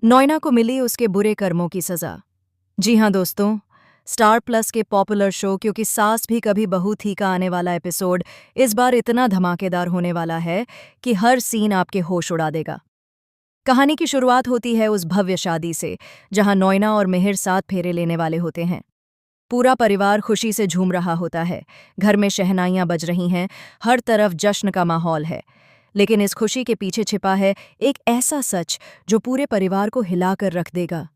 नोएना को मिली उसके बुरे कर्मों की सजा। जी हाँ दोस्तों, स्टार प्लस के पॉपुलर शो क्योंकि सास भी कभी बहू थी का आने वाला एपिसोड इस बार इतना धमाकेदार होने वाला है कि हर सीन आपके होश उड़ा देगा। कहानी की शुरुआत होती है उस भव्य शादी से जहां नोएना और मिहिर साथ फेरे लेने वाले होते हैं। पूरा परिवार खुशी से झूम रहा होता है, घर में शहनाइयां बज रही हैं, हर तरफ जश्न का माहौल है। लेकिन इस खुशी के पीछे छिपा है एक ऐसा सच जो पूरे परिवार को हिलाकर रख देगा।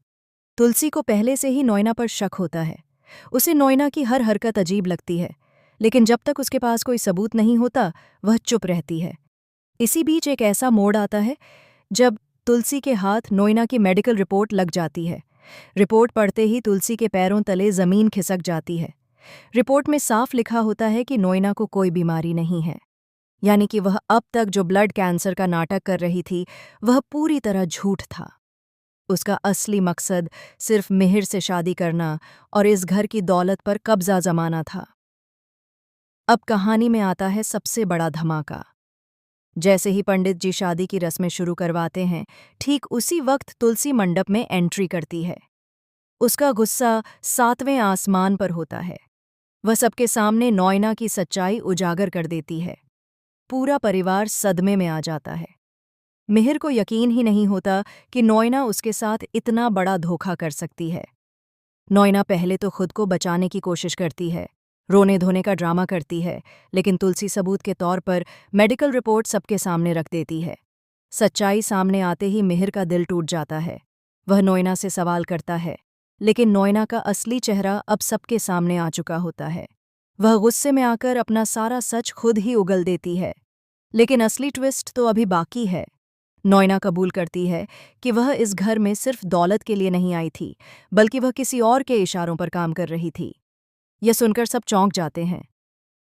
तुलसी को पहले से ही नोएना पर शक होता है। उसे नोएना की हर हरकत अजीब लगती है, लेकिन जब तक उसके पास कोई सबूत नहीं होता वह चुप रहती है। इसी बीच एक ऐसा मोड़ आता है जब तुलसी के हाथ नोएना की मेडिकल रिपोर्ट लग जाती है। रिपोर्ट पढ़ते ही तुलसी के पैरों तले जमीन खिसक जाती है। रिपोर्ट में साफ लिखा होता है कि नोएना को कोई बीमारी नहीं है, यानी कि वह अब तक जो ब्लड कैंसर का नाटक कर रही थी वह पूरी तरह झूठ था। उसका असली मकसद सिर्फ मिहिर से शादी करना और इस घर की दौलत पर कब्जा जमाना था। अब कहानी में आता है सबसे बड़ा धमाका। जैसे ही पंडित जी शादी की रस्में शुरू करवाते हैं, ठीक उसी वक्त तुलसी मंडप में एंट्री करती है। उसका गुस्सा 7वें आसमान पर होता है। वह सबके सामने नोएना की सच्चाई उजागर कर देती है। पूरा परिवार सदमे में आ जाता है। मिहिर को यकीन ही नहीं होता कि नोएना उसके साथ इतना बड़ा धोखा कर सकती है। नोएना पहले तो खुद को बचाने की कोशिश करती है, रोने धोने का ड्रामा करती है, लेकिन तुलसी सबूत के तौर पर मेडिकल रिपोर्ट सबके सामने रख देती है। सच्चाई सामने आते ही मिहिर का दिल टूट जाता है। वह नोएना से सवाल करता है, लेकिन नोएना का असली चेहरा अब सबके सामने आ चुका होता है। वह गुस्से में आकर अपना सारा सच खुद ही उगल देती है। लेकिन असली ट्विस्ट तो अभी बाकी है। नोएना कबूल करती है कि वह इस घर में सिर्फ दौलत के लिए नहीं आई थी, बल्कि वह किसी और के इशारों पर काम कर रही थी। यह सुनकर सब चौंक जाते हैं।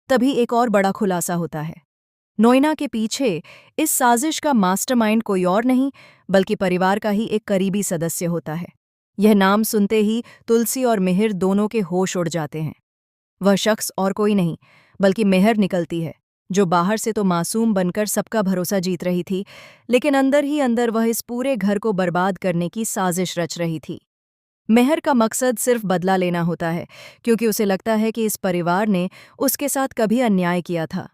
तभी एक और बड़ा खुलासा होता है। नोएना के पीछे इस साजिश का मास्टरमाइंड कोई और नहीं, बल्कि परिवार का ही एक करीबी सदस्य होता है। यह नाम सुनते ही तुलसी और मिहिर दोनों के होश उड़ जाते हैं। वह शख्स और कोई नहीं, बल्कि मिहिर निकलती है, जो बाहर से तो मासूम बनकर सबका भरोसा जीत रही थी, लेकिन अंदर ही अंदर वह इस पूरे घर को बर्बाद करने की साजिश रच रही थी। मेहर का मकसद सिर्फ बदला लेना होता है, क्योंकि उसे लगता है कि इस परिवार ने उसके साथ कभी अन्याय किया था।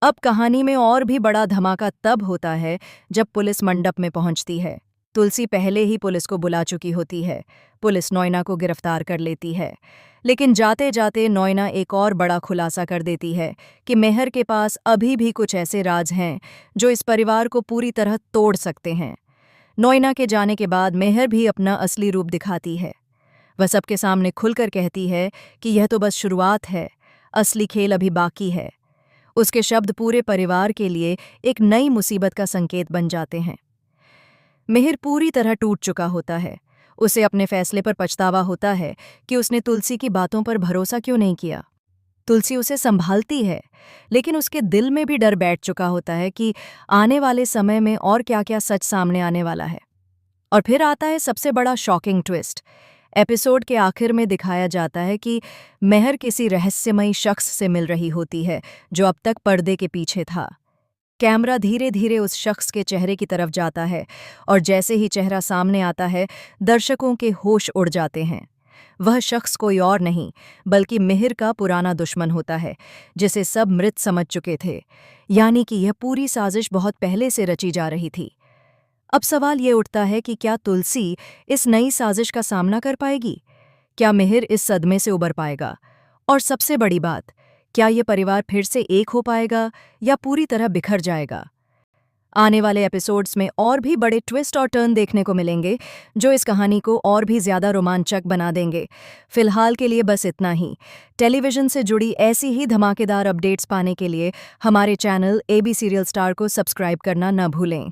अब कहानी में और भी बड़ा धमाका तब होता है जब पुलिस मंडप में पहुंचती है। तुलसी पहले ही पुलिस को बुला चुकी होती है। पुलिस नोएना को गिरफ्तार कर लेती है, लेकिन जाते जाते नोएना एक और बड़ा खुलासा कर देती है कि मेहर के पास अभी भी कुछ ऐसे राज हैं जो इस परिवार को पूरी तरह तोड़ सकते हैं। नोएना के जाने के बाद मेहर भी अपना असली रूप दिखाती है। वह सबके सामने खुलकर कहती है कि यह तो बस शुरुआत है, असली खेल अभी बाकी है। उसके शब्द पूरे परिवार के लिए एक नई मुसीबत का संकेत बन जाते हैं। मिहिर पूरी तरह टूट चुका होता है। उसे अपने फैसले पर पछतावा होता है कि उसने तुलसी की बातों पर भरोसा क्यों नहीं किया। तुलसी उसे संभालती है, लेकिन उसके दिल में भी डर बैठ चुका होता है कि आने वाले समय में और क्या-क्या सच सामने आने वाला है। और फिर आता है सबसे बड़ा शॉकिंग ट्विस्ट। एपिसोड के आखिर में दिखाया जाता है कि मेहर किसी रहस्यमयी शख्स से मिल रही होती है जो अब तक पर्दे के पीछे था। कैमरा धीरे धीरे उस शख्स के चेहरे की तरफ जाता है और जैसे ही चेहरा सामने आता है, दर्शकों के होश उड़ जाते हैं। वह शख्स कोई और नहीं, बल्कि मिहिर का पुराना दुश्मन होता है, जिसे सब मृत समझ चुके थे। यानी कि यह पूरी साजिश बहुत पहले से रची जा रही थी। अब सवाल ये उठता है कि क्या तुलसी इस नई साजिश का सामना कर पाएगी? क्या मिहिर इस सदमे से उबर पाएगा? और सबसे बड़ी बात, क्या ये परिवार फिर से एक हो पाएगा या पूरी तरह बिखर जाएगा? आने वाले एपिसोड्स में और भी बड़े ट्विस्ट और टर्न देखने को मिलेंगे, जो इस कहानी को और भी ज़्यादा रोमांचक बना देंगे। फिलहाल के लिए बस इतना ही। टेलीविज़न से जुड़ी ऐसी ही धमाकेदार अपडेट्स पाने के लिए हमारे चैनल AB सीरियल स्टार को सब्सक्राइब करना न भूलें।